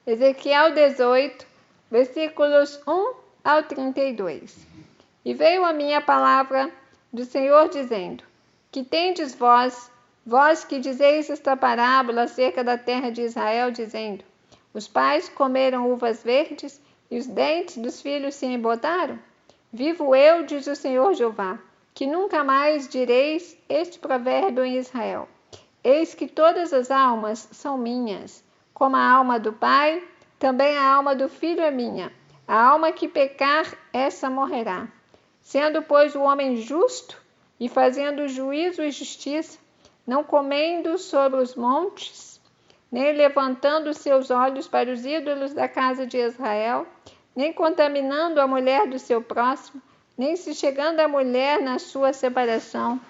Ezequiel 18, versículos 1 ao 32. E veio a minha palavra do Senhor dizendo: Que tendes vós que dizeis esta parábola acerca da terra de Israel, dizendo: Os pais comeram uvas verdes e os dentes dos filhos se embotaram? Vivo eu, diz o Senhor Jeová, que nunca mais direis este provérbio em Israel: Eis que todas as almas são minhas, como a alma do pai, também a alma do filho é minha. A alma que pecar, essa morrerá. Sendo, pois, o homem justo e fazendo juízo e justiça, não comendo sobre os montes, nem levantando seus olhos para os ídolos da casa de Israel, nem contaminando a mulher do seu próximo, nem se chegando à mulher na sua separação,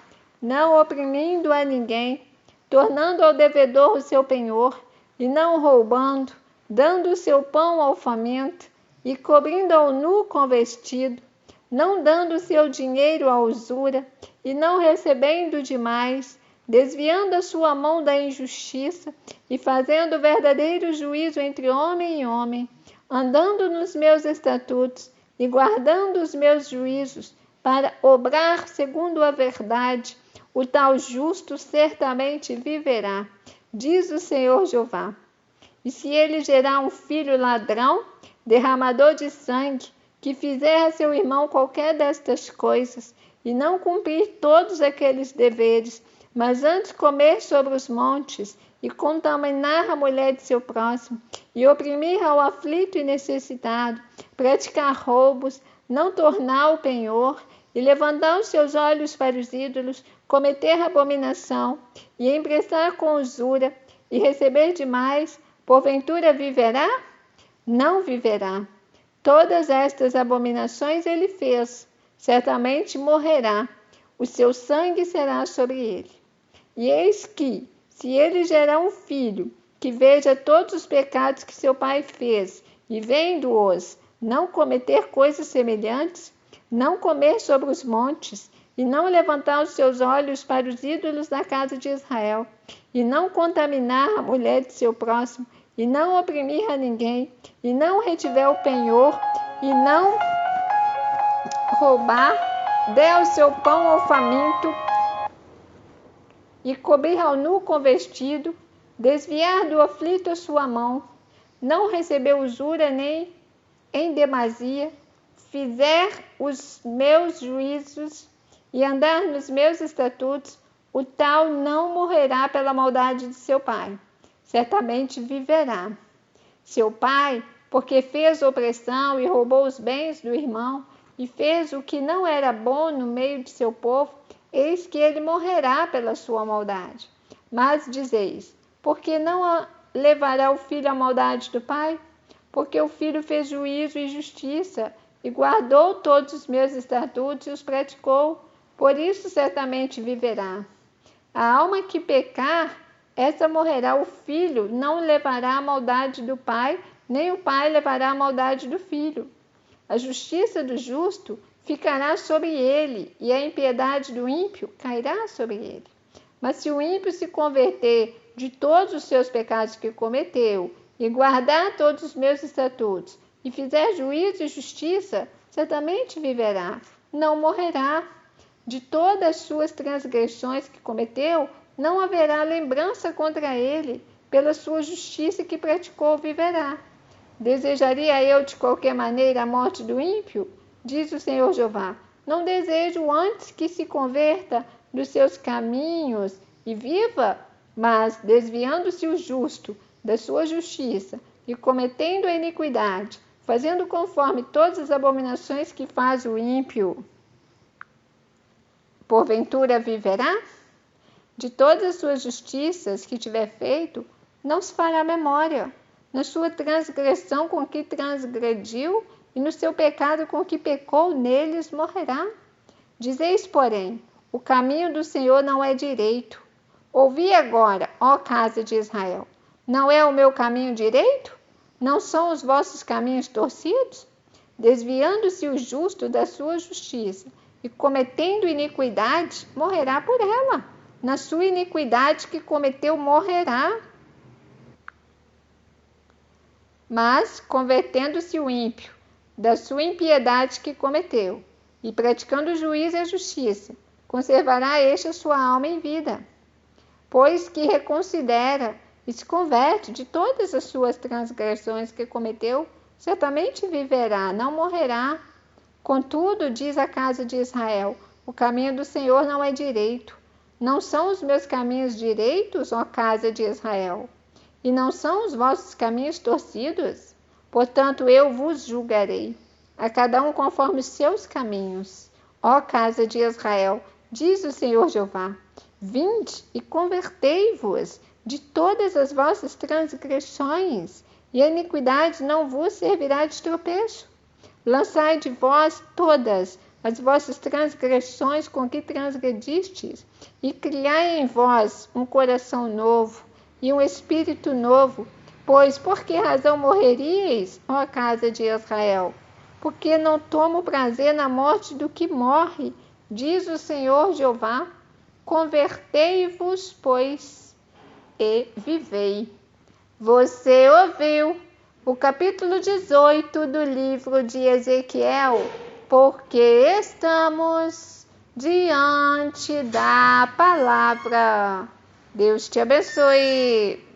não oprimindo a ninguém, tornando ao devedor o seu penhor, e não roubando, dando o seu pão ao faminto, e cobrindo ao nu com vestido, não dando o seu dinheiro à usura, e não recebendo demais, desviando a sua mão da injustiça, e fazendo verdadeiro juízo entre homem e homem, andando nos meus estatutos, e guardando os meus juízos, para obrar segundo a verdade, o tal justo certamente viverá, diz o Senhor Jeová. E se ele gerar um filho ladrão, derramador de sangue, que fizer a seu irmão qualquer destas coisas, e não cumprir todos aqueles deveres, mas antes comer sobre os montes, e contaminar a mulher de seu próximo, e oprimir ao aflito e necessitado, praticar roubos, não tornar o penhor, e levantar os seus olhos para os ídolos, cometer abominação, e emprestar com usura, e receber demais, porventura viverá? Não viverá. Todas estas abominações ele fez, certamente morrerá, o seu sangue será sobre ele. E eis que, se ele gerar um filho, que veja todos os pecados que seu pai fez, e vendo-os, não cometer coisas semelhantes, não comer sobre os montes, e não levantar os seus olhos para os ídolos da casa de Israel, e não contaminar a mulher de seu próximo, e não oprimir a ninguém, e não retiver o penhor, e não roubar, dê o seu pão ao faminto, e cobrir ao nu com vestido, desviar do aflito a sua mão, não receber usura nem em demasia, fizer os meus juízos e andar nos meus estatutos, o tal não morrerá pela maldade de seu pai, certamente viverá. Seu pai, porque fez opressão e roubou os bens do irmão, e fez o que não era bom no meio de seu povo, eis que ele morrerá pela sua maldade. Mas dizeis: por que não levará o filho à maldade do pai? Porque o filho fez juízo e justiça, e guardou todos os meus estatutos e os praticou, por isso certamente viverá. A alma que pecar, essa morrerá. O filho não levará a maldade do pai, nem o pai levará a maldade do filho. A justiça do justo ficará sobre ele, e a impiedade do ímpio cairá sobre ele. Mas se o ímpio se converter de todos os seus pecados que cometeu, e guardar todos os meus estatutos, e fizer juízo e justiça, certamente viverá, não morrerá. De todas as suas transgressões que cometeu, não haverá lembrança contra ele, pela sua justiça que praticou viverá. Desejaria eu de qualquer maneira a morte do ímpio? Diz o Senhor Jeová. Não desejo antes que se converta dos seus caminhos e viva, mas desviando-se o justo da sua justiça e cometendo a iniquidade, fazendo conforme todas as abominações que faz o ímpio, porventura viverá? De todas as suas justiças que tiver feito, não se fará memória. Na sua transgressão com que transgrediu e no seu pecado com que pecou, neles morrerá. Dizeis, porém, o caminho do Senhor não é direito. Ouvi agora, ó casa de Israel, não é o meu caminho direito? Não são os vossos caminhos torcidos? Desviando-se o justo da sua justiça e cometendo iniquidade, morrerá por ela. Na sua iniquidade que cometeu, morrerá. Mas, convertendo-se o ímpio da sua impiedade que cometeu, e praticando o juízo e a justiça, conservará este a sua alma em vida. Pois que reconsidera e se converte de todas as suas transgressões que cometeu, certamente viverá, não morrerá. Contudo, diz a casa de Israel, o caminho do Senhor não é direito. Não são os meus caminhos direitos, ó casa de Israel? E não são os vossos caminhos torcidos? Portanto, eu vos julgarei, a cada um conforme os seus caminhos. Ó casa de Israel, diz o Senhor Jeová, vinde e convertei-vos de todas as vossas transgressões, e a iniquidade não vos servirá de tropeço. Lançai de vós todas as vossas transgressões com que transgredistes, e criai em vós um coração novo e um espírito novo. Pois por que razão morreríeis, ó casa de Israel? Porque não tomo prazer na morte do que morre, diz o Senhor Jeová. Convertei-vos, pois, e vivei. Você ouviu o capítulo 18 do livro de Ezequiel, porque estamos diante da palavra. Deus te abençoe.